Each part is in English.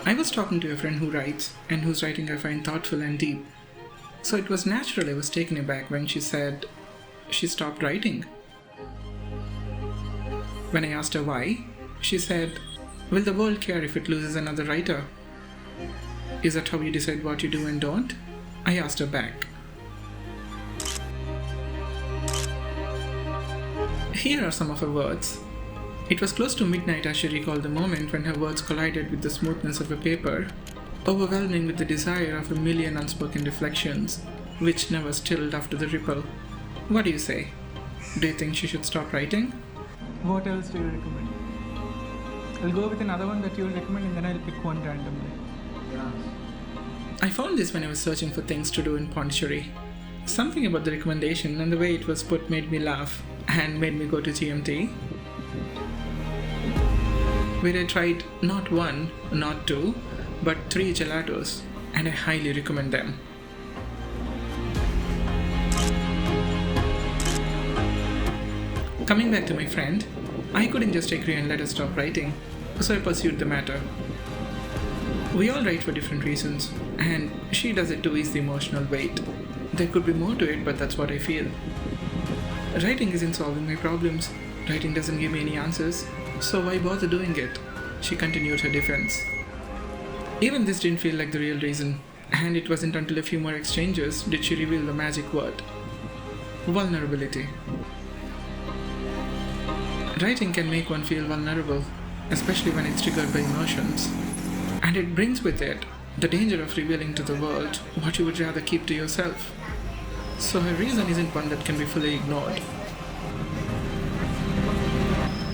I was talking to a friend who writes, and whose writing I find thoughtful and deep. So it was natural I was taken aback when she said she stopped writing. When I asked her why, she said, "Will the world care if it loses another writer? Is that how you decide what you do and don't?" I asked her back. Here are some of her words. It was close to midnight as she recalled the moment when her words collided with the smoothness of a paper, overwhelming with the desire of a million unspoken reflections, which never stilled after the ripple. What do you say? Do you think she should stop writing? What else do you recommend? I'll go with another one that you'll recommend and then I'll pick one randomly. I found this when I was searching for things to do in Pondicherry. Something about the recommendation and the way it was put made me laugh and made me go to GMT, where I tried not one, not two, but 3 gelatos, and I highly recommend them. Coming back to my friend, I couldn't just agree and let her stop writing, so I pursued the matter. We all write for different reasons, and she does it to ease the emotional weight. There could be more to it, but that's what I feel. Writing isn't solving my problems. Writing doesn't give me any answers, so why bother doing it? She continued her defense. Even this didn't feel like the real reason, and it wasn't until a few more exchanges did she reveal the magic word: vulnerability. Writing can make one feel vulnerable, especially when it's triggered by emotions, and it brings with it the danger of revealing to the world what you would rather keep to yourself. So her reason isn't one that can be fully ignored.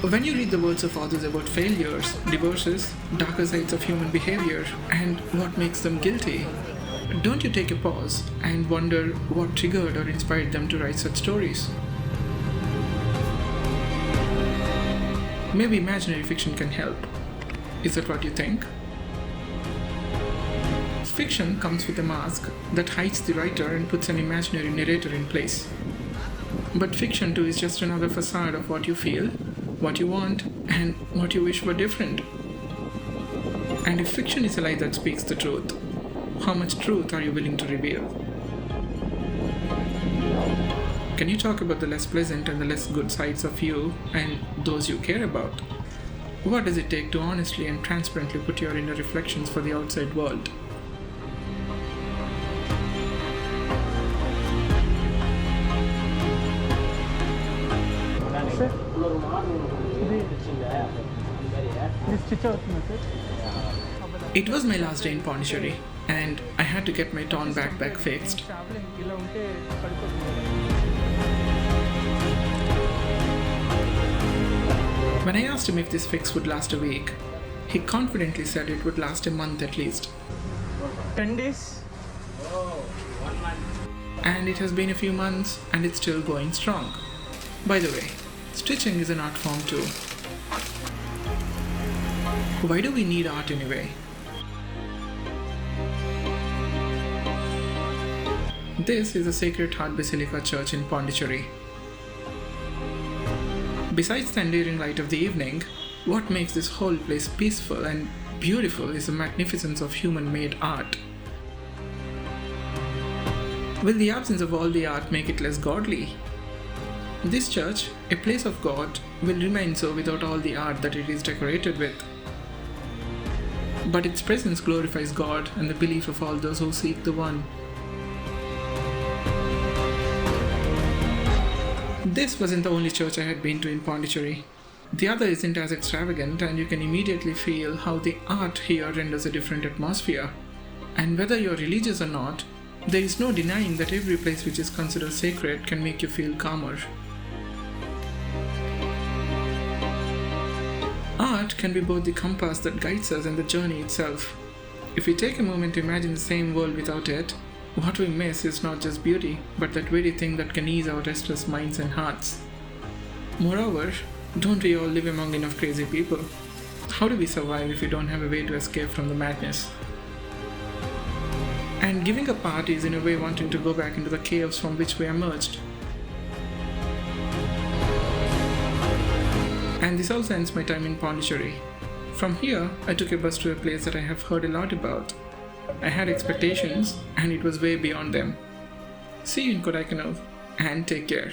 When you read the words of authors about failures, divorces, darker sides of human behavior, and what makes them guilty, don't you take a pause and wonder what triggered or inspired them to write such stories? Maybe imaginary fiction can help. Is that what you think? Fiction comes with a mask that hides the writer and puts an imaginary narrator in place. But fiction too is just another facade of what you feel, what you want, and what you wish were different. And if fiction is a lie that speaks the truth, how much truth are you willing to reveal? Can you talk about the less pleasant and the less good sides of you and those you care about? What does it take to honestly and transparently put your inner reflections for the outside world? It was my last day in Pondicherry, and I had to get my torn backpack fixed. When I asked him if this fix would last a week, he confidently said it would last a month at least. 10 days? And it has been a few months, and it's still going strong. By the way, stitching is an art form too. Why do we need art anyway? This is the Sacred Heart Basilica Church in Pondicherry. Besides the endearing light of the evening, what makes this whole place peaceful and beautiful is the magnificence of human-made art. Will the absence of all the art make it less godly? This church, a place of God, will remain so without all the art that it is decorated with. But its presence glorifies God and the belief of all those who seek the One. This wasn't the only church I had been to in Pondicherry. The other isn't as extravagant, and you can immediately feel how the art here renders a different atmosphere. And whether you're religious or not, there is no denying that every place which is considered sacred can make you feel calmer. Art can be both the compass that guides us and the journey itself. If we take a moment to imagine the same world without it, what we miss is not just beauty, but that very thing that can ease our restless minds and hearts. Moreover, don't we all live among enough crazy people? How do we survive if we don't have a way to escape from the madness? And giving up art is in a way wanting to go back into the chaos from which we emerged. And this also ends my time in Pondicherry. From here, I took a bus to a place that I have heard a lot about. I had expectations, and it was way beyond them. See you in Kodaikanal, and take care.